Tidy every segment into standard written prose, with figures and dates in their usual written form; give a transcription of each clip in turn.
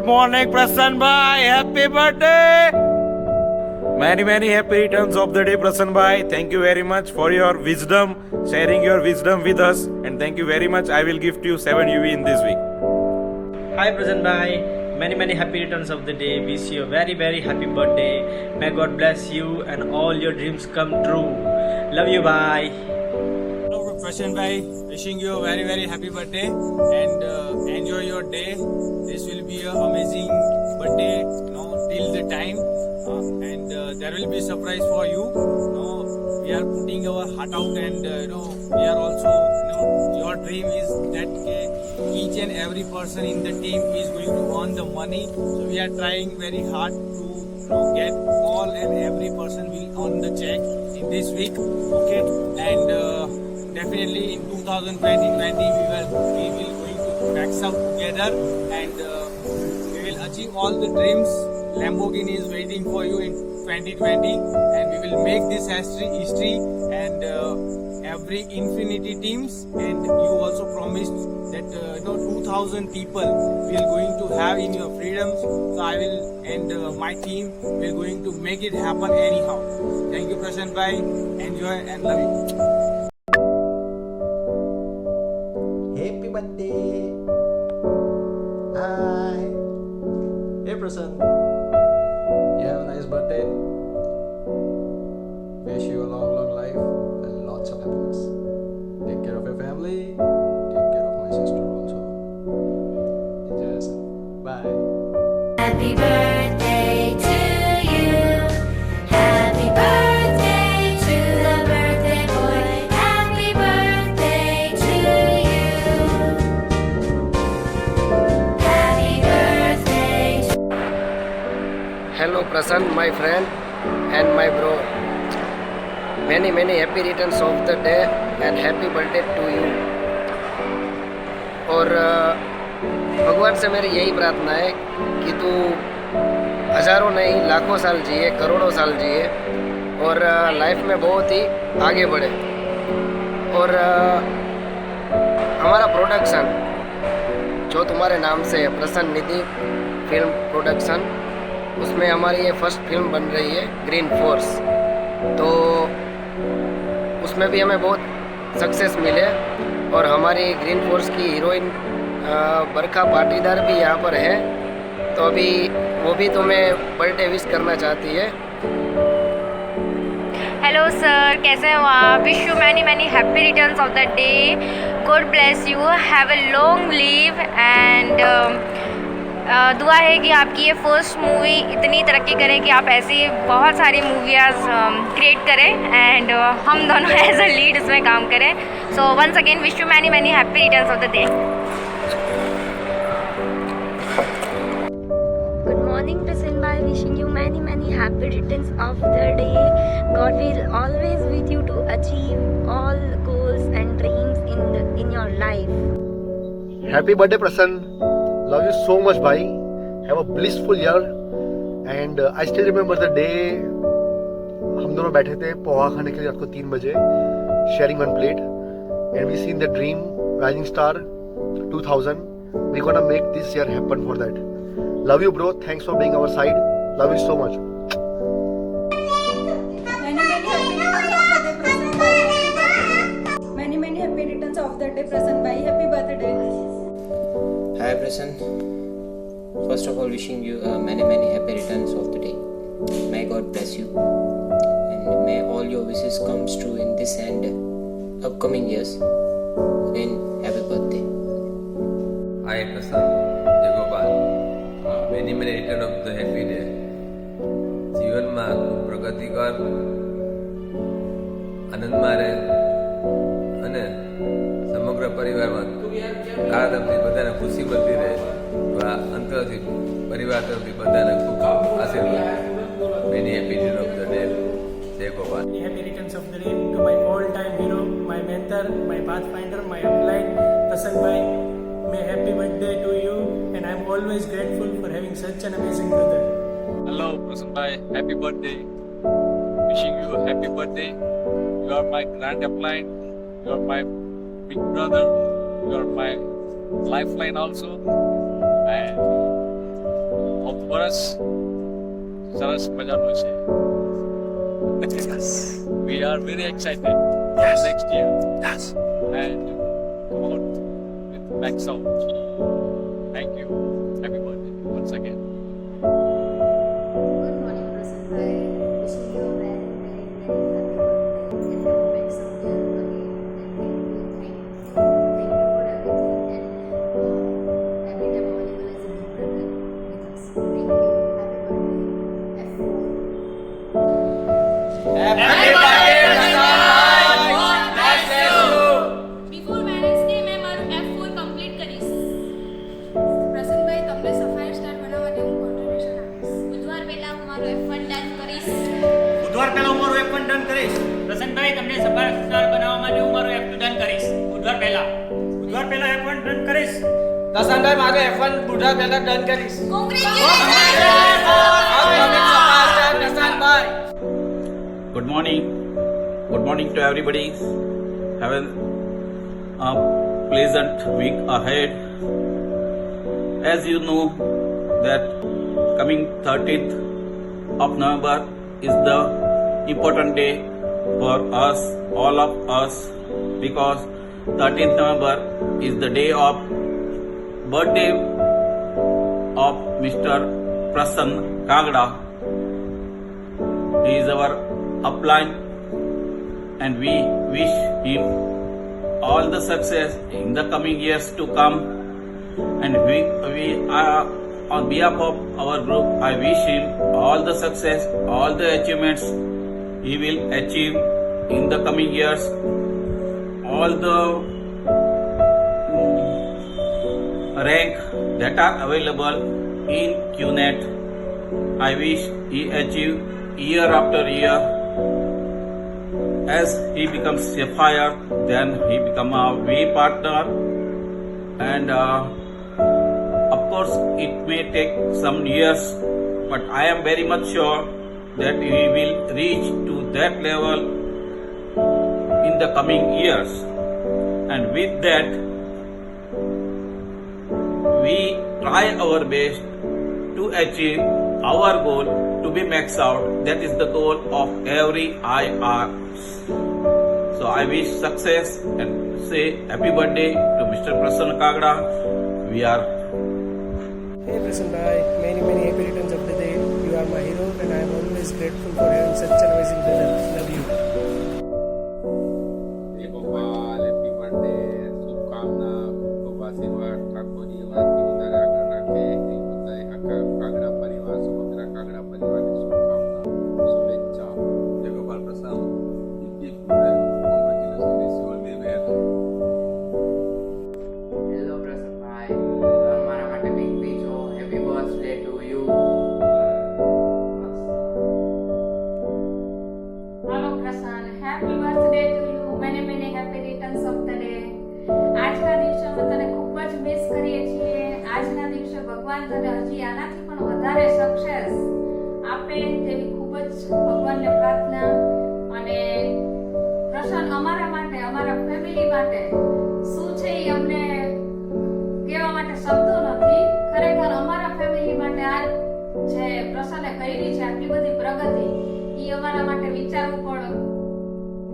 morning, Prasan bhai. Happy birthday. Many happy returns of the day, Prasan bhai. Thank you very much for your wisdom, sharing your wisdom with us, and thank you very much. I will gift you 7 UV in this week. Hi Prasan bhai, many happy returns of the day. Wish you a very happy birthday. May God bless you and all your dreams come true. Love you bye. Hello Prasan bhai, wishing you a very happy birthday and enjoy your day. This will be an amazing birthday, till the time, and there will be surprise for you. We are putting our heart out, and we are also, your dream is that each and every person in the team is going to earn the money. So we are trying very hard to get all and every person will earn the check in this week. Okay, and definitely in 2020 we will going to max out together, and we will achieve all the dreams. Lamborghini is waiting for you in 2020, and we will make this history, and every Infinity teams, and you also promised that 2000 people we are going to have in your freedoms. So I will, and my team will going to make it happen anyhow. Thank you Prasan bhai, enjoy and love you. Happy birthday. Hi. Hey Prasan. You have a nice birthday. Wish you a long life and lots of happiness. Take care of your family. Take care of my sister also. Enjoy yourself. Bye. Happy birthday to you. Happy birthday to the birthday boy. Happy birthday to you. Happy birthday. Hello Prasan, my friend and my bro. Many happy returns of the day and happy birthday to you. और भगवान से मेरी यही प्रार्थना है कि तू हज़ारों नहीं लाखों साल जिए, करोड़ों साल जिए और लाइफ में बहुत ही आगे बढ़े। और हमारा प्रोडक्शन जो तुम्हारे नाम से है, प्रसन्न निधि फिल्म प्रोडक्शन, उसमें हमारी ये फर्स्ट फिल्म बन रही है ग्रीन फोर्स। तो उसमें भी हमें बहुत सक्सेस मिले और हमारी ग्रीन फोर्स की हीरोइन बरखा पाटीदार भी यहाँ पर है। तो अभी वो भी तुम्हें बर्थडे विश करना चाहती है। हेलो सर, कैसे हो आप? Wish you many happy returns of the day. God bless you, have a long live and दुआ है कि आपकी ये फर्स्ट मूवी इतनी तरक्की करे कि आप ऐसी बहुत सारी मूवीज़ क्रिएट करें एंड हम दोनों एज अ लीड इसमें काम करें। So once again wish you many happy returns of the day. Good morning, Prasan bhai. Wishing you many happy returns of the day. God will always with you to achieve all goals and dreams in your life. Happy birthday, Prasan. Love you so much, bhai. Have a blissful year. And I still remember the day हम दोनों बैठे थे पोहा खाने के लिए रात को 3 बजे, sharing one plate, and we seen the dream Rising Star 2000. We gonna make this year happen for that. Love you, bro. Thanks for being our side. Love you so much. Many happy returns of the day, Prasan bhai. Happy birthday. Hi Prasan. First of all, wishing you many happy returns of the day. May God bless you and may all your wishes come true in this and upcoming years. Again, happy birthday. Hi Prasan, Jai Gopal. Many return of the happy day. જીવનમાં ખૂબ પ્રગતિ કર, આનંદમાં રહે અને સમગ્ર પરિવારમાં તારા તરફથી બધાને ખુશી મળતી રહે। અંતરથી પરિવાર તરફથી બધાને ખૂબ આશીર્વાદ। Many happy return of the day, જય Gopal. Happy returns of the day to my all-time hero, my mentor, my pathfinder, my upline, Prasan bhai. May happy birthday to you, and I'm always grateful for having such an amazing brother. Hello, Prasan bhai. Happy birthday. Wishing you a happy birthday. You are my grand upline. You are my big brother. You are my lifeline also. And વર્ષ સરસ મજાનું છે. We are very excited. Yes. Next year. Yes. And come out with max out. Thank you. Happy birthday once again. Good morning, Prasan bhai. Wishing you a very, very, very happy birthday and have a max of year again. And thank you for everything. And every time available as a big brother with us. Thank you. Happy birthday. Happy birthday, Prasan bhai. God bless you. Before marriage day મેં મારું F4 complete કરીશ. પ્રસન્નભાઈ તમને sapphire star બનાવવા માટે હું contribution આપીશ. બુધવાર પહેલા હું મારું F1 ડન કરીશ. બુધવાર પહેલા હું મારું F1 ડન કરીશ. પ્રસન્નભાઈ તમને સફાયર સ્ટાર બનાવવા માટે હું મારું F2 ડન કરીશ. બુધવાર પહેલા F1 ડન કરીશ. પ્રસન્નભાઈ મારું F1 બુધવાર પહેલા ડન કરીશ. પ્રસન્નભાઈ Good morning. Good morning to everybody. Have a pleasant week ahead. As you know that coming 13th of November is the important day for us, all of us, because 13th November is the day of birthday of Mr. Prasan Kagda. He is our upline and we wish him all the success in the coming years to come, and we are on behalf of our group, I wish him all the success, all the achievements he will achieve in the coming years, all the rank that are available in QNet. I wish he achieve year after year. As he becomes sapphire, then he become a V partner, and of course it may take some years, but I am very much sure that he will reach to that level in the coming years. And with that, we try our best to achieve our goal to be maxed out. That is the goal of every IR. So I wish success and say happy birthday to Mr. Prasan Kagda. We are. Hey Prasan bhai, many happy returns of the day. You are my hero and I am always grateful for having such an amazing brother. Love you. A Gopal happy birthday શુભકામના ખૂબ ખૂબ આશીર્વાદ ઠાકોરજી વાતથી વધારે આગળ રાખે એ બધાએ આખા કાગડા પરિવાર સમગ્ર કાગડા પરિવારને શુભકામના શુભેચ્છા Jai Gopal Prasad congratulation wish you all the best. Hello પ્રસન્નભાઈ, મારા માટે બિગ બી છો. Happy birthday to you. Hello Prasan, happy birthday to you. Many happy returns of the day. આજના દિવસે અમે તને ખૂબ જ મિસ કરીએ છીએ. આજના દિવસે ભગવાન તને હજી આનાથી પણ વધારે સક્સેસ આપે તેવી ખૂબ જ ભગવાનને પ્રાર્થના. અને પ્રસન્ન અમારા માટે, અમારા ફેમિલી માટે શું છે એ અમને કહેવા માટે શબ્દો નથી. ખરેખર અમારા ફેમિલી માટે આ જે પ્રસન્ને કરી છે આટલી બધી પ્રગતિ, એ અમારા માટે વિચારવું પણ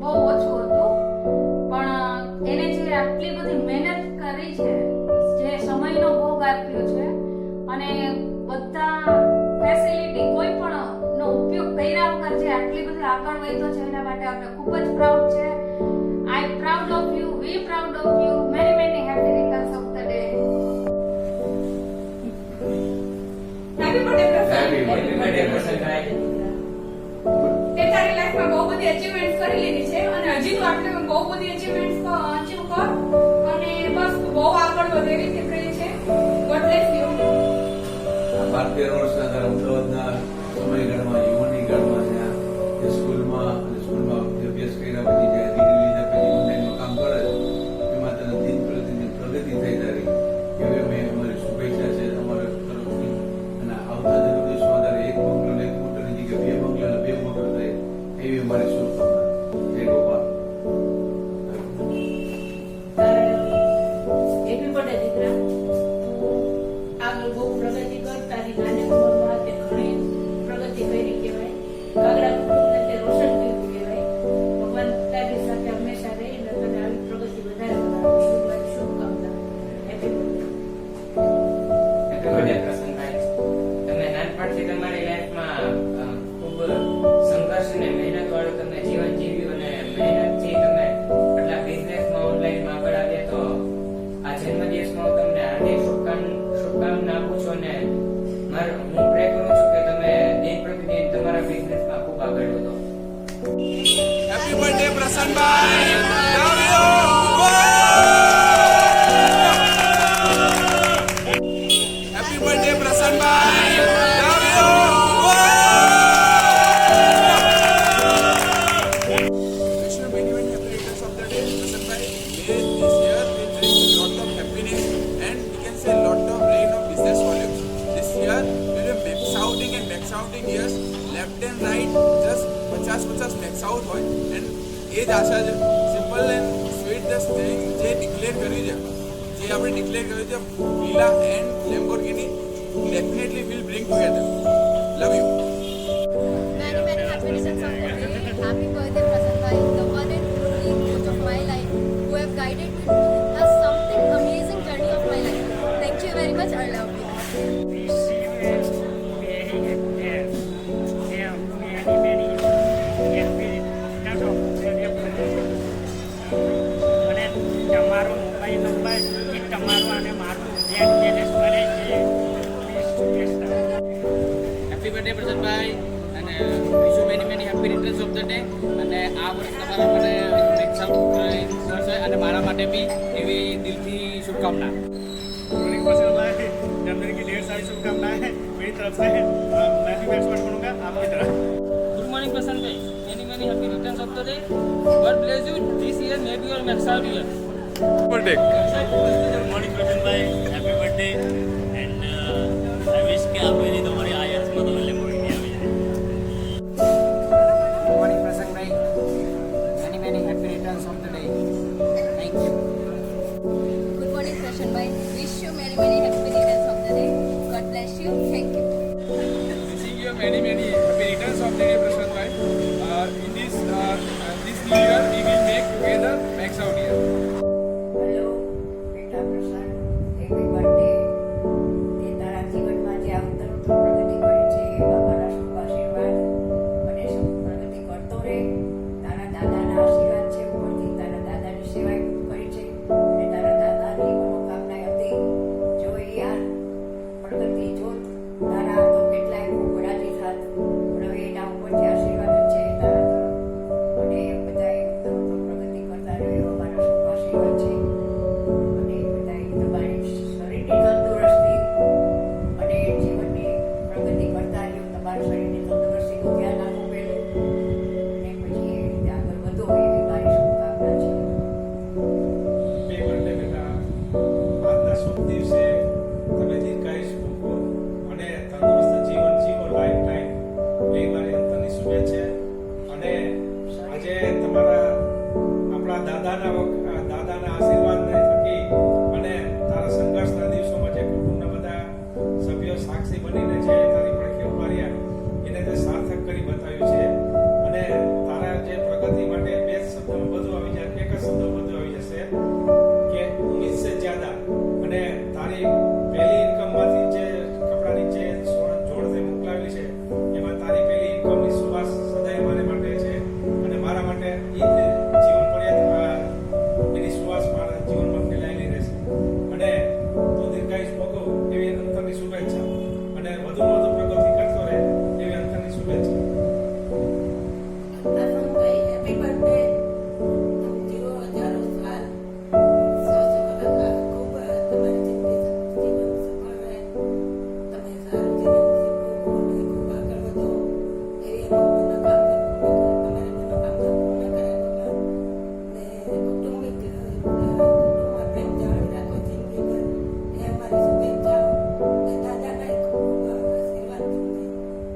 બહુ ઓછું હતું. પણ એને જે આટલી બધી મહેનત કરી છે, જે સમયનો ભોગ આપ્યો છે અને બધા ફેસિલિટી કોઈ પણ નો ઉપયોગ કર્યા વગર જે આટલી બધી આગળ વધ્યો છે એના માટે આપણે ખૂબ જ પ્રાઉડ છે. I proud of you, we proud of you. Many happy returns of the day. Happy birthday Prasann. Happy birthday પ્રસન્નભાઈ. તે તારી લાઈફમાં બહુ બધી અચીવમેન્ટ કરી લીધી છે અને હજી તું આપણે બહુ બધી અચીવમેન્ટ અચીવ કર અને બસ બહુ આગળ વધે એવી રીતે કરી છે. God bless you. આ 12 વર્ષના તારા અમદાવાદના સમયગાળામાં યુવાની ગાળામાં ત્યાં જે સ્કૂલમાં અભ્યાસ કર્યા પછી જે ડિગ્રી લીધા પછી ઓનલાઈનમાં કામ કરે એમાં તને દિન પ્રતિદિન પ્રગતિ થઈ તારી એવી અમે અમારી શુભેચ્છા છે અમારા તરફથી. અને આવતા દિવસમાં તારે એક બંગલો ને એક મોટરની જગ્યાએ 2 બંગલા અને 2 મોટર થાય એવી અમારી શુભકામના. જય ગોપાલ. હેપી બર્થડે દીકરા. તું આગળ બહુ પ્રગતિ કર, તારી નાની ઉંમર આગળ વધો. Happy birthday, Prasann bhai. Love you. Happy birthday, Prasann bhai. Love you. Wish you many happy returns of the day, Prasann bhai. May this year will bring lot of happiness and we can say lot of rain of business volumes. This year will be max outing years, left and right just 50 max out હોય and એ જ આશા છે. Simple and sweet the thing જે declare કર્યું છે, જે આપણે declare કર્યું છે, Fila and Lamborghini definitely will bring together. Love you. Many happy returns of the day. Happy birthday, Prasann bhai, the one and only coach of my life, who have guided me to a something amazing journey of my life. Thank you very much. I love you. અને તમારો mobile number એ તમારું અને મારું bank balance કરે છે. Happy birthday પ્રસન્નભાઈ અને વિશ you many happy returns of the day. અને આ વર્ષ તમારા માટે નેક્સ્ટ વર્ષ હોય અને મારા માટે બી એવી દિલથી શુભકામના. जन्मदिन की ढेर सारी शुभकामनाएं मेरी तरफ से. मैं भी एक्सपर्ट बनूंगा आपकी तरह. Good morning, Prasann bhai. Many happy returns of the day. God bless you. This year may be your max out year. Birthday. Good morning Praveen भाई, happy birthday and I wish કે આ પહેલી તમારી આયર્સમાં તમે લેમ્બોર્ગિની આવી જાય. Good morning, Prasann bhai. Many happy returns of the day. Thank you. Good morning, Prasann bhai. Wish you many happy returns of the day. God bless you. Thank you. Wishing you many happy returns of the day, Prasannbhai. In this new year, we will make together max out year. Hello બેટા પ્રસાદ, happy birthday. તે તારા જીવનમાં જે અવતરણ પ્રગતિ કરી છે એ બાબાના શુભ આશીર્વાદ અને શુભ પ્રગતિ કરતો રહે. તારા દાદાના આશીર્વાદ છે ઉપરથી, તારા દાદાની સેવા કરી છે અને તારા દાદાની મનોકામના હતી જો એ આ પ્રગતિ જોત તારા તો કેટલાય ખૂબ રાજી થાત. પણ હવે એના ઉપરથી આશીર્વાદ જ છે તારા તરફ અને બધાએ પ્રગતિ કરતા રહ્યો એવો મારો શુભ આશીર્વાદ છે. અને બધાએ તમારી શરીરની તંદુરસ્તી અને જીવનની પ્રગતિ કરતા રહ્યો. તમારા શરીરની તંદુરસ્તીનું ધ્યાન રાખવું પહેલું અને પછી એ રીતે આગળ વધો એવી મારી શુભકામના છે. હેપી બર્થડે બેટા. આજના શુભ દિવસે તમે દીર્ઘાયુષ ભોગવો અને તંદુરસ્ત જીવન જીવો લાઈફ ટાઈમ એ મારી અંતરની શુભેચ્છા. અને આજે તમારા આપણા દાદાના આશીર્વાદને થકી અને તારા સંઘર્ષના દિવસોમાં જે કુટુંબના બધા સભ્યો સાક્ષી બનીને જે તારી પડખે ઉભા રહ્યા એને તે સાર્થક કરી બતાવ્યું છે. અને તારા જે પ્રગતિ માટે બે જ શબ્દમાં બધું આવી જાય, એક જ શબ્દમાં બધું આવી જશે કે ઉમ્મીદ સે જ્યાદા. અને તારી પહેલી ઇન્કમમાંથી જે કપડાની જે જોડ તે મોકલાવેલી છે એમાં તારી પહેલી ઇન્કમની સુવાસ સદાય મારે માટે છે અને મારા માટે એ જીવન પર્યંત એની સુવાસ મારા જીવનમાં ફેલાયેલી રહેશે. અને તું દીર્ઘાયુષ ભોગવ એવી અંતરની શુભેચ્છા અને વધુમાં વધુ પ્રગતિ કરતો રહે એવી અંતરની શુભેચ્છા. પ્રસન્નભાઈ, હેપી બર્થડે. જીવો હજારો સાલ, 100 વર્ષ ખૂબ તમારી જિંદગી જીવન સફળ રહે. તમે સારું જીવન જીવો અને ખૂબ આગળ વધો એવી તમારી મનોકામના પૂર્ણ કરે ભગવાન. ને કુટુંબમાં પ્રેમ જાળવી રાખો જિંદગીભર એ અમારી શુભેચ્છા. ને દાદાના ખૂબ આશીર્વાદ તમને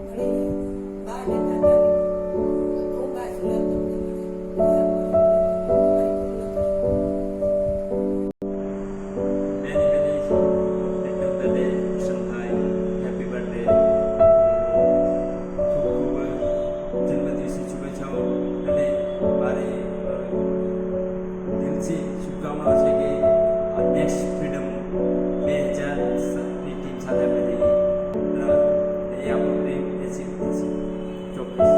મળી રહે. બા અને દાદાની ખૂબ આશીર્વાદ તમને મળે. Happy birthday. ખૂબ જન્મદિવસની શુભેચ્છાઓ અને મારી દિલથી શુભકામનાઓ છે કે આ નેક્સ્ટ ફ્રીડમ 2007ની ટીમ સાથે આપણે જઈએ એ આપણો પ્રેમ એ સિદ્ધ થશે ચોક્કસ.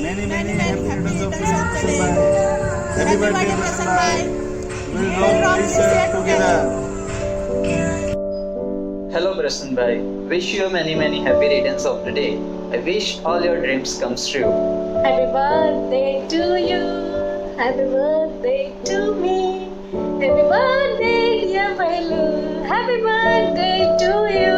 Many happy returns of the day. Happy birthday, Prasann bhai. We'll rock this year together. Hello Prasan bhai, wish you many happy returns of the day. I wish all your dreams comes true. Happy birthday to you. Happy birthday to me. Happy birthday, dear Bailu. Happy birthday to you.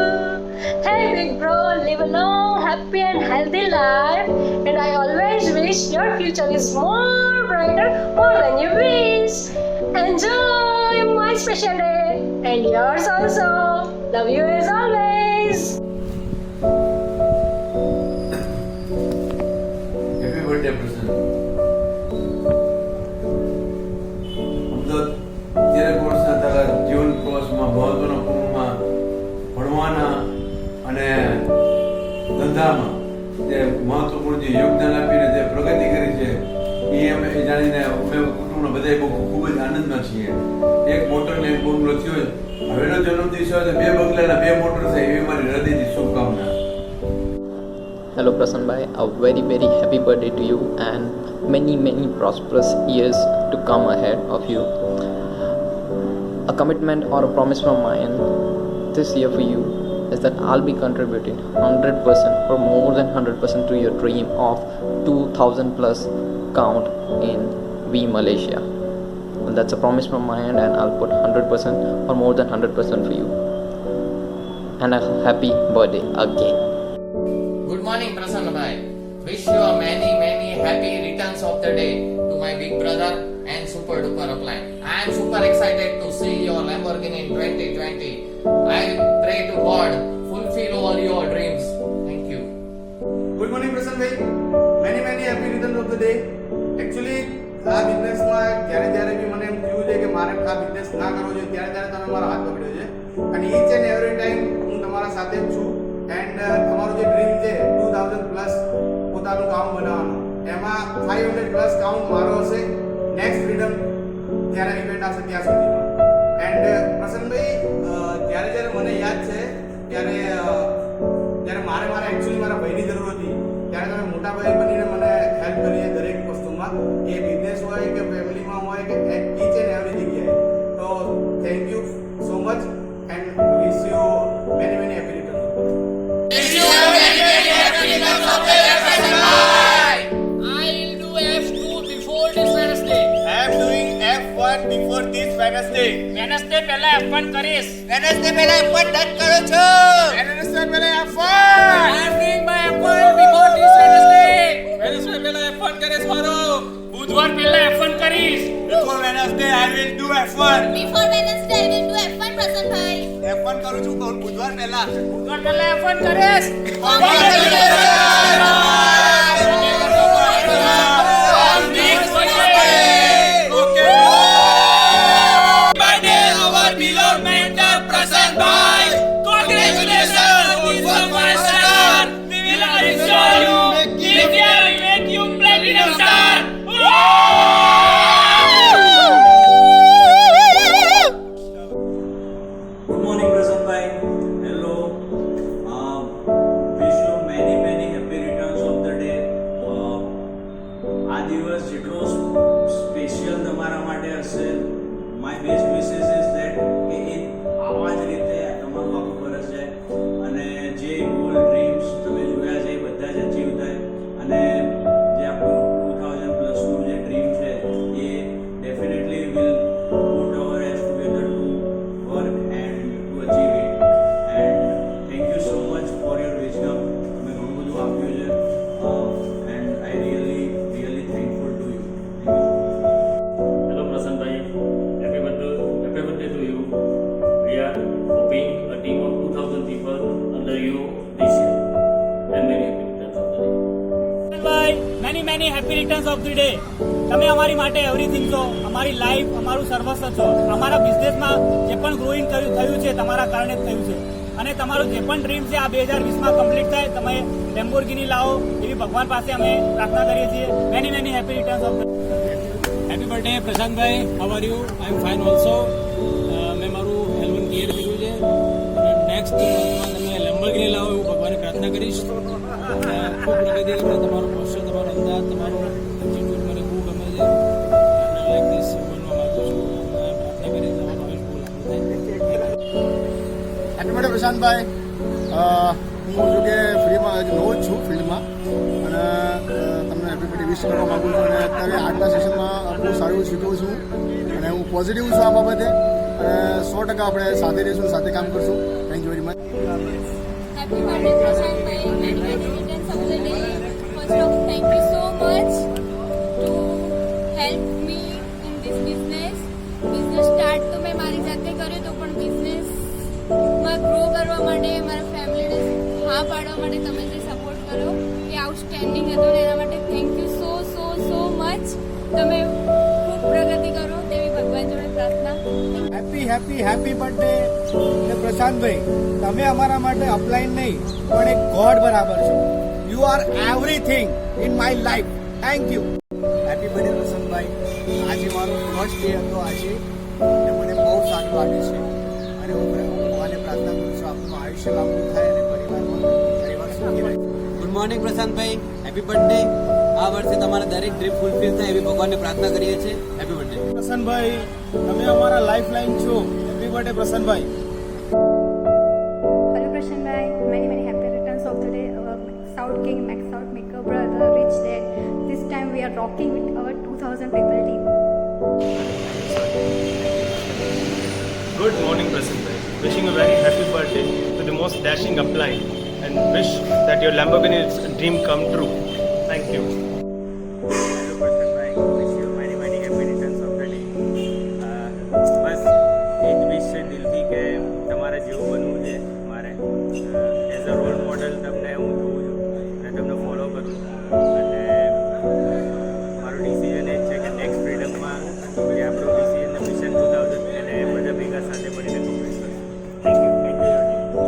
Hey big bro, live a long, happy and healthy life. And I always wish your future is more brighter, more than you wish. Enjoy my special day and yours also. Love you as always. Happy birthday પ્રસન્ન. અત્યારે કોર્સના તારા જીવન પ્રવાસમાં મહત્વના પૂર્ણમાં ભણવાના અને ધંધામાં જે મહત્વપૂર્ણ જે યોગદાન આપીને જે પ્રગતિ કરી છે એ અમે જાણીને અમે કુટુંબના બધા ખૂબ જ આનંદમાં છીએ. એક મોટર ને એક બંગલો થયો છે. હવેનો જન્મદિવસ હોય તો 2 બંગલાના 2 મોટર થાય એવી મારી હૃદયથી શુભકામના. Hello Prasan bhai, a very happy birthday to you and many prosperous years to come ahead of you. A commitment or a promise from mine this year for you is that I'll be contributing 100% or more than 100% to your dream of 2,000 plus count in V Malaysia. And that's a promise from my end, and I'll put 100% or more than 100% for you. And a happy birthday again. Good morning, Prasanna bhai. Wish you a many happy returns of the day to my big brother and super duper upline. I am super excited to see your Lamborghini in 2020. I pray to God fulfill all your dreams. Thank you. Good morning પ્રસન્ન ભાઈ, many happy return of the day. Actually આ બિઝનેસમાં જ્યારે બી મને એમ થયું છે કે મારે આ બિઝનેસ ના કરવો જોઈએ ત્યારે તમે મારો હાથ પકડ્યો છે અને ઈચ એન્ડ એવરી ટાઈમ હું તમારા સાથે જ છું. એન્ડ તમારું જે ડ્રીમ છે 2000 પ્લસ પોતાનું કાઉન્ટ બનાવવાનું, એમાં 500 પ્લસ કાઉન્ટ મારો હશે નેક્સ્ટ ફ્રીડમ જ્યારે ઇવેન્ટ આવશે ત્યાં સુધીમાં. એન્ડ પ્રસન્નભાઈ, જ્યારે મને યાદ છે ત્યારે મારા એકચ્યુઅલી મારા ભાઈની જરૂર હતી ત્યારે તમે મોટા ભાઈ બનીને મને હેલ્પ કરી છે દરેક વસ્તુમાં, એ બિઝનેસ હોય કે ફેમિલીમાં હોય કે ઈચ એન્ડ એવરી જગ્યાએ. તો thank you so much and wish you many happy return. Before this Wednesday. Wednesday પહેલા F1 કરીશ. Wednesday પહેલા F1 ડન કરો છો. Wednesday પહેલા F1. I am doing my F1 before this Wednesday. Wednesday પહેલા F1 કરીશ મારો. બુધવાર પહેલા F1 કરીશ. Before Wednesday I will do F1. Before Wednesday, I will do F1, Prasan bhai. F1 કરું છું પણ બુધવાર પહેલા. બુધવાર પહેલા F1 કરીશ. Many happy returns of the day. તમે અમારી માટે એવરીથિંગ છો, અમારી લાઈફ, અમારું સર્વસ્વ છો. અમારા બિઝનેસમાં જે પણ ગ્રોઈંગ થયું છે તમારા કારણે જ થયું છે અને તમારું જે પણ ડ્રીમ છે આ 2020માં કમ્પ્લીટ થાય, તમે લેમ્બોર્ગિની લાવો એવી ભગવાન પાસે અમે પ્રાર્થના કરીએ છીએ. Many happy returns of the happy birthday Prashantbhai, how are you? I am fine also. મેં મારું L1 ક્લિયર કર્યું છે અને નેક્સ્ટ મંથમાં તમે લેમ્બોર્ગિની લાવો એવું ભગવાનને પ્રાર્થના કરીશ. ખૂબ પ્રગતિ કરે તમારો પોસ્ચર, તમારો અંદાજ, તમારો એટીટ્યુડ મને ખૂબ ગમે છે. અને લાઈક ધીસ બનવા માંગુ છું. પ્રાર્થના કરી તમારો આયુષ્ય બહુ લાંબુ થાય. Happy birthday Prashantbhai. હું જો કે ફ્રીમાં નવો જ છું ફિલ્ડમાં અને તમને હેપી બર્થડે વિશ કરવા માગું છું. અને અત્યારે આજના સેશનમાં બહુ સારું એવું શીખવું છું અને હું પોઝિટિવ છું આ બાબતે અને 100% આપણે સાથે રહીશું, સાથે કામ કરશું. Thank you very much. Happy birthday, Prashant. Many returns of the day. First of all, thank you so much to help me in this business. Business start તો મેં મારી જાતે કર્યો તો પણ બિઝનેસમાં ગ્રો કરવા માટે મારા ફેમિલીને હા પાડવા માટે તમે જે સપોર્ટ કર્યો એ આઉટસ્ટેન્ડિંગ હતો ને એના માટે થેન્ક યુ સો મચ. તમે ખૂબ પ્રગતિ કરો તેવી ભગવાન જોડે પ્રાર્થના. Happy birthday Prashantbhai. તમે અમારા માટે અપલાઈન નહીં પણ એક ગોડ બરાબર છો. You are everything in my life. Thank you. Happy birthday Prashantbhai. આજે મારો ફર્સ્ટ ડે હતો આજે અને મને બહુ સારું લાગે છે અને હું ભગવાનને પ્રાર્થના કરું છું આપનું આયુષ્ય લાંબુ થાય અને પરિવાર સુખી રહે. Good morning Prashantbhai. Happy birthday. આ વર્ષે તમારા દરેક ડ્રીમ ફૂલફિલ થાય એવી ભગવાનને પ્રાર્થના કરીએ છીએ. Happy birthday Prashantbhai. તમે અમારા લાઈફ લાઈન છો. Happy birthday Prashantbhai. Hello Prashant bhai, many happy returns of the day. Our South King, Max South Maker brother, Rich Dad. This time we are rocking with our 2000 people team. Good morning, Prashant bhai. Wishing a very happy birthday to the most dashing upline and wish that your Lamborghini dream come true. Thank you. Hello Prashant bhai. Wish you many happy returns of the day. બસ એ જ વિશ છે દિલથી કે તમારે જેવું બનવું છે મારે as a role model તમને હું જોઉં છું અને તમને ફોલો કરું છું અને મારું ડિસિઝન એ જ છે કે નેક્સ્ટ ફ્રીડમમાં જે આપણું ડિસિઝન મિશન 2000 એને બધા ભેગા સાથે મળીને કમ્પ્લીટ કરીશું. Thank you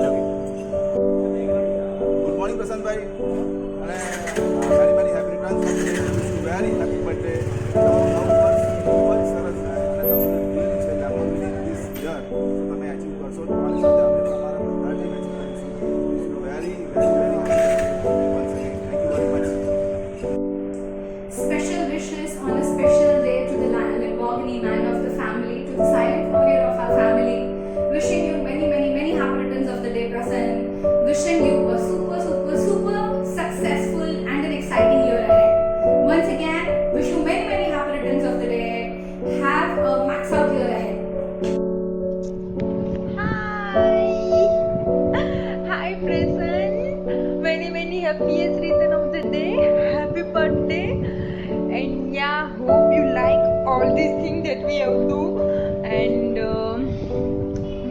love you. Good morning પ્રશાંતભાઈ અને very happy returns very happy birthday. ખૂબ જ સરસ અને તમારું ડ્રીમ છે લાંબોની ધીસ યર તમે અચીવ કરશો. તમારી સાથે અમે પણ અમારા બધા ડ્રીમ અચીવ કરીશું. વિશ you very once again thank you very much. Special wishes on a special day to the Lamborghini man of the family, to the silent warrior of our family. Wishing you many happy returns of the day, Prasann. Wishing you a super successful and an exciting year ahead. Once again, wish you many happy returns of the day. Have a max out year ahead. Hi Prasann. Many happiest return of the day. Happy birthday. And yeah, hope you like all these things that we have do and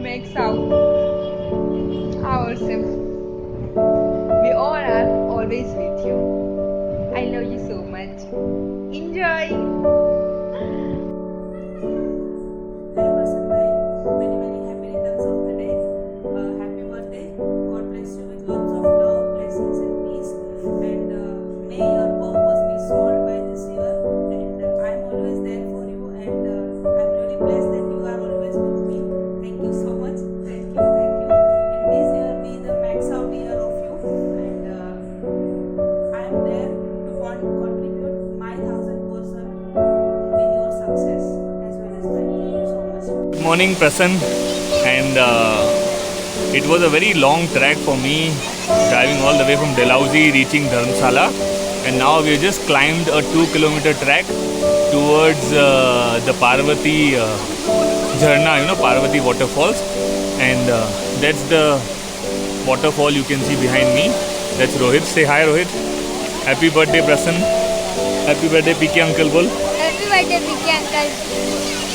makes out ourselves. We all are always with you. I love you so much. Enjoy. Hello Prasann bhai, many happy returns of the day. Happy birthday. God bless you with lots of love, blessings and peace. And may your purpose be solved by this year. And I'm always there for you. And I'm really blessed that you are always with me. Thank you so much. Thank you. And this year be the max out year of you. And I'm there to contribute my 1000% in your success as well as mine. Thank you so much. Good morning, Prasann. And it was a very long trek for me, driving all the way from Dalhousie, reaching Dharamsala. And now we have just climbed a 2-kilometer trek towards the Parvati Jharna, Parvati waterfalls. And that's the waterfall you can see behind me. That's Rohit. Say hi, Rohit. Happy birthday, Prasann. Happy birthday, PK Uncle Bol. Happy birthday, PK Uncle.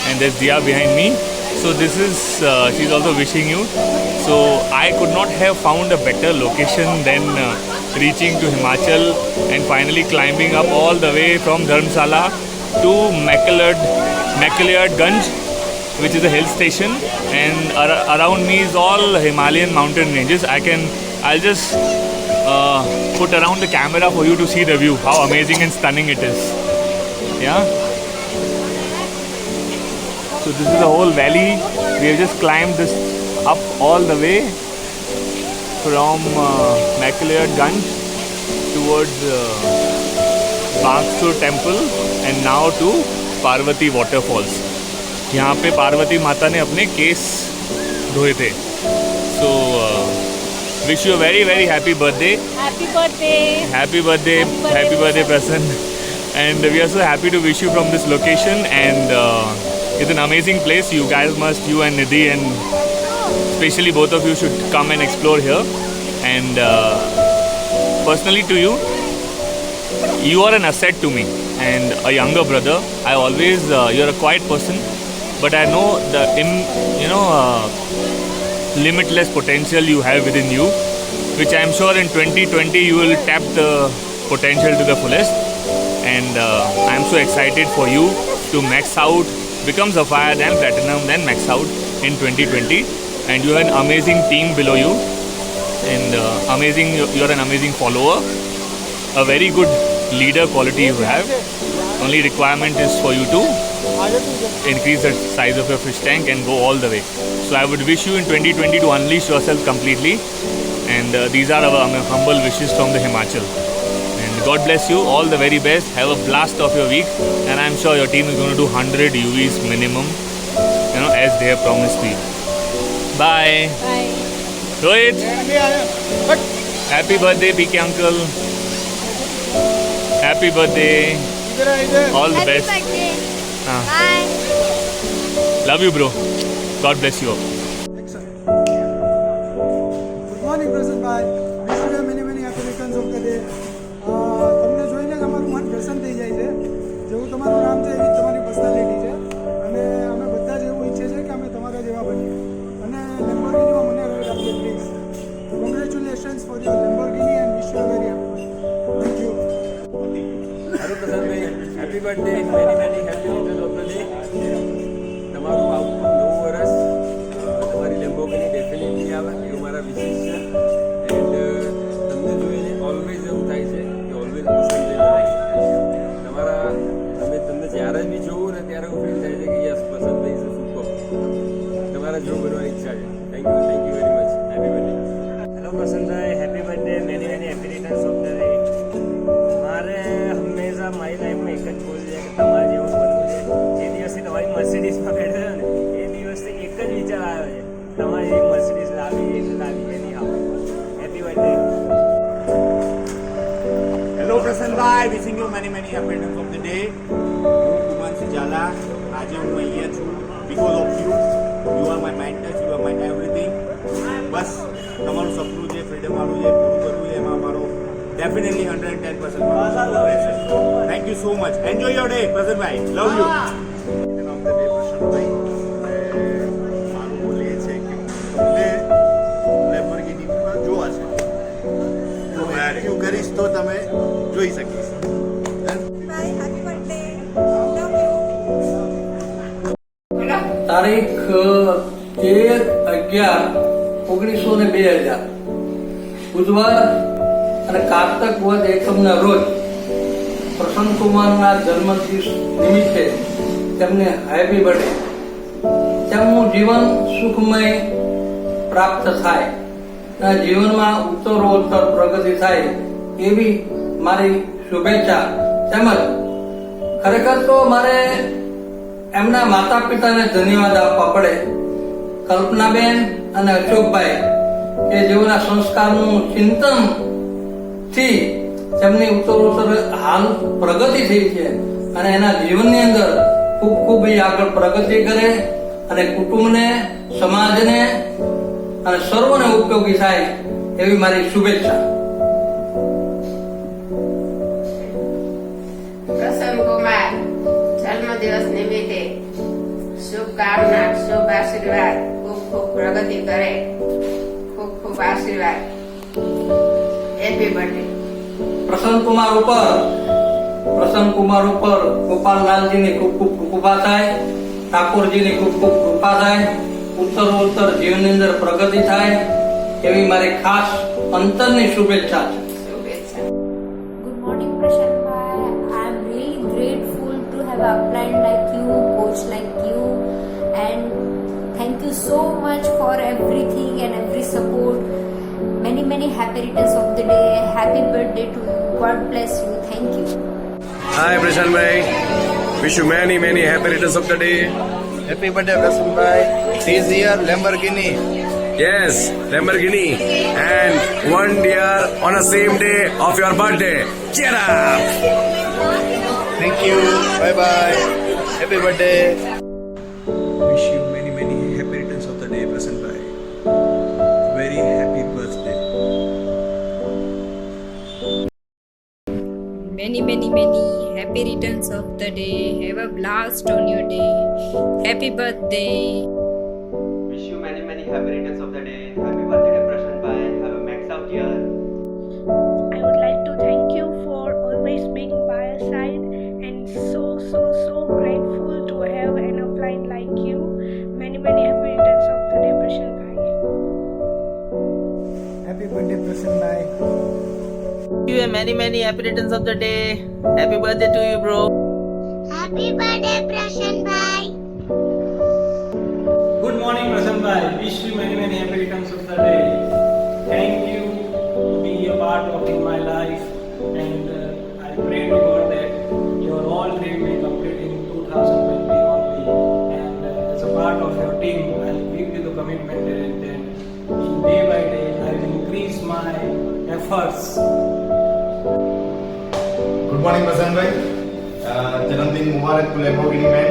And there's Dia behind me. So this is, she's also wishing you. So I could not have found a better location than reaching to Himachal and finally climbing up all the way from Dharamsala to McLeod-Ganj, which is a hill station, and around me is all Himalayan mountain ranges. I'll just put around the camera for you to see the view, how amazing and stunning it is. Yeah. So this is the whole valley. We have just climbed this up all the way from McLeod-Ganj towards Bangsur temple and now to Parvati waterfalls. यहाँ पे पार्वती माता ने अपने case धोए थे. So wish you a very, very happy birthday. Happy birthday. Happy birthday, happy birthday, Prasann. And we are so happy to wish you from this location. And it's an amazing place. You guys must, you and Nidhi, and especially both of you should come and explore here. And personally to you, you are an asset to me and a younger brother. I always, you're a quiet person, but I know the limitless potential you have within you, which I am sure in 2020 you will tap the potential to the fullest. And I am so excited for you to max out, become Sapphire, then Platinum, then max out in 2020. And you have an amazing team below you, and you're an amazing follower, a very good leader quality you have. Only requirement is for you to increase the size of your fish tank and go all the way. So I would wish you in 2020 to unleash yourself completely, and these are our humble wishes from the Himachal. And God bless you, all the very best. Have a blast of your week, and I'm sure your team is going to do 100 UVs minimum, as they have promised you. Bye. Bye. Rohit, happy birthday, PK uncle. Happy birthday. All the best. Bye. Love you, bro. God bless you all. Good morning પ્રસન્નભાઈ, wish you many many happy returns of the day. તમને જોઈને જ અમારું મન પ્રસન્ન થઈ જાય છે. જેવું તમારું નામ છે એવી જ તમારી પર્સનાલિટી છે, અને અમે બધા જ એવું ઈચ્છીએ છીએ કે અમે તમારા જેવા બનીએ. અને લેમ્બોર્ગિનીમાં મને રેટ આપજો please. Congratulations for your Lamborghini and wish you very happy. Thank you. Hello પ્રસાદભાઈ, happy birthday, many many happy returns of the day. તમારું આવતું નવું વર્ષ તમારી લેમ્બોર્ગિની ડેફિનેટલી આવે એવું મારા વિશેષ છે. એન્ડ તમને જોઈને ઓલવેઝ એવું થાય છે કે ઓલવેઝ પસંદ તમને જ્યારે બી જોઉં ને ત્યારે એવું ફીલ થાય છે કે યસ પસંદ ઇઝ સુપર. તમારા જેવું બનવાની ઈચ્છા છે. Thank you very much. Happy birthday. Hello પ્રસન્નભાઈ, happy birthday, many many happy returns of the day. મારે હંમેશા મારી લાઈફમાં એક જ ગોલ છે કે તમારે જેવું બનવું છે. એ દિવસથી તમારી મર્સિડીઝમાં બેઠો ને એ દિવસથી એક જ વિચાર આવ્યો છે, તમારી એવી મર્સિડીઝ લાવી એની આવો. Happy birthday. હેલો પ્રસન્નભાઈ, wishing you many many happy returns of the day. હું કુમાનસિંહ ઝાલા. આજે હું અહીંયા છું because of you. You are my mentors, you are my everything. બસ તમારું સપનું જે ફ્રીડમ વાળું જે પૂરું કરવું છે એમાં મારો ડેફિનેટલી 110% રહેશે. Thank you so much. Enjoy your day પ્રસન્નભાઈ. Love you. મારું બોલ એ છે કે તમને લેમ્બોર્ગિનીમાં જોવા છે, તો એક્ટિવ કરીશ તો તમે જોઈ શકીશ. તારીખ 13/11/2000 બુધવાર અને કારતક વદ એકમના રોજ પ્રસન્ન કુમારના જન્મદિવસ નિમિત્તે તેમને હેપી બર્થડે. તેમનું જીવન સુખમય પ્રાપ્ત થાય અને જીવનમાં ઉત્તરોત્તર પ્રગતિ થાય એવી મારી શુભેચ્છા. તેમજ ખરેખર તો મારે એમના માતા પિતાને ધન્યવાદ આપવા પડે, કલ્પનાબેન અને અશોકભાઈ, કે જેઓના સંસ્કારનું ચિંતન થી તેમની ઉત્તરોત્તર હાલ પ્રગતિ થઈ છે અને એના જીવનની અંદર ખૂબ ખૂબ આગળ પ્રગતિ કરે અને કુટુંબને, સમાજને અને સર્વને ઉપયોગી થાય એવી મારી શુભેચ્છા. પ્રસન્ન કુમાર જન્મદિવસ નિમિત્તે શુભકામના, શુભ આશીર્વાદ, ખૂબ ખૂબ પ્રગતિ કરે, ખૂબ ખૂબ આશીર્વાદ. Happy birthday. પ્રસન્ન કુમાર ઉપર ગોપાલલાલજીની ખૂબ ખૂબ કૃપા થાય, ઠાકોરજીની ખૂબ ખૂબ કૃપા થાય, ઉત્તરોત્તર જીવનની અંદર પ્રગતિ થાય એવી મારી ખાસ અંતરની શુભેચ્છા છે. Good morning, Prashant bhai. I'm really grateful to have a upline like you, coach like you, and thank you so much for everything and every support. Many, many happy returns of the day. Happy birthday to you. God bless you. Thank you. Hi, Prashant bhai. Wish you many, many happy returns of the day. Happy birthday, Prasann bhai. This year Lamborghini Yes, Lamborghini. And 1 year on the same day of your birthday. Cheer up! Thank you. Bye bye. Happy birthday. Wish you many happy returns of the day, Prasan bhai. Very happy birthday. Many happy returns of the day. Have a blast on your day. Happy birthday. Wish you many happy returns of the day. Happy birthday, Prashan bhai. Have a max out year. I would like to thank you for always being by our side and so grateful to have an upline like you. Many happy returns of the day, Prashan bhai. Happy birthday, Prasan bhai. You many happy returns of the day. Happy birthday to you, bro. Happy birthday, Prashan bhai. Good morning, Prasan bhai. Wish you many happy returns of the day. Thank you to be a part of in my life, and I pray to God that your all dream will complete in 2020 only. And as a part of your team, I'll give you the commitment that in day by day I will increase my efforts. Good morning, Prasan bhai. Janamdin Mubarak to Lamborghini man.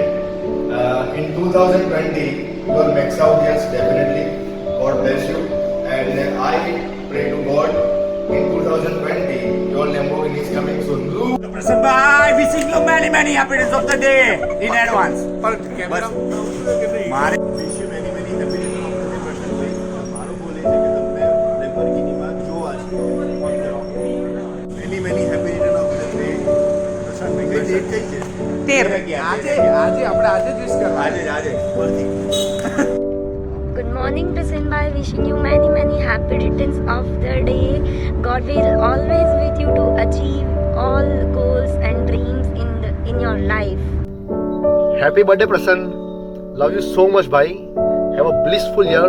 In 2020, you will max out, yes, definitely. God bless you. And I pray to God in 2020, your Lamborghini is coming soon. Prasan bhai, wishing you many happy returns of the day in advance. मारे Wish you many happy returns of the day, Prasan bhai. મારું બોલે છે કે તમને Lamborghini-માં જોવા છે. Many happy returns of the day, Prasan bhai. કઈ date કઈ છે? 13 આજે આપણે આજે જ વિશ કરવા. આજે પરથી. Good morning, Prasan bhai. Wishing you many happy returns of the day. God will always with you to achieve all goals and dreams in your life. Happy birthday, Prasan. Love you so much, bhai. Have a blissful year.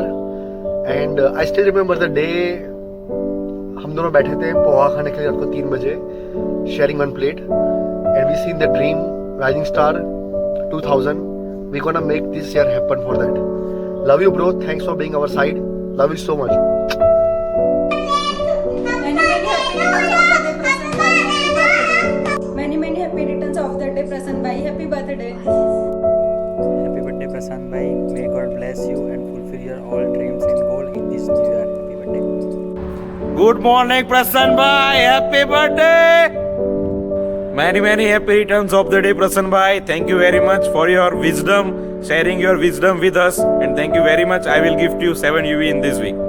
And I still remember the day हम दोनों बैठे थे पोहा खाने के लिए रात को 3 बजे, sharing one plate, and we seen the dream Rising Star 2000. We gonna make this year happen for that. Love you, bro. Thanks for being our side. Love you so much. Many happy returns of the day, Prasan bhai. Happy birthday. Happy birthday, Prasan bhai. May God bless you and fulfill your all dreams and goal in this new year. Happy birthday. Good morning, Prasan bhai. Happy birthday. Many happy returns of the day, Prasan bhai. Thank you very much for your wisdom, sharing your wisdom with us, and thank you very much. I will gift you 7 UV in this week.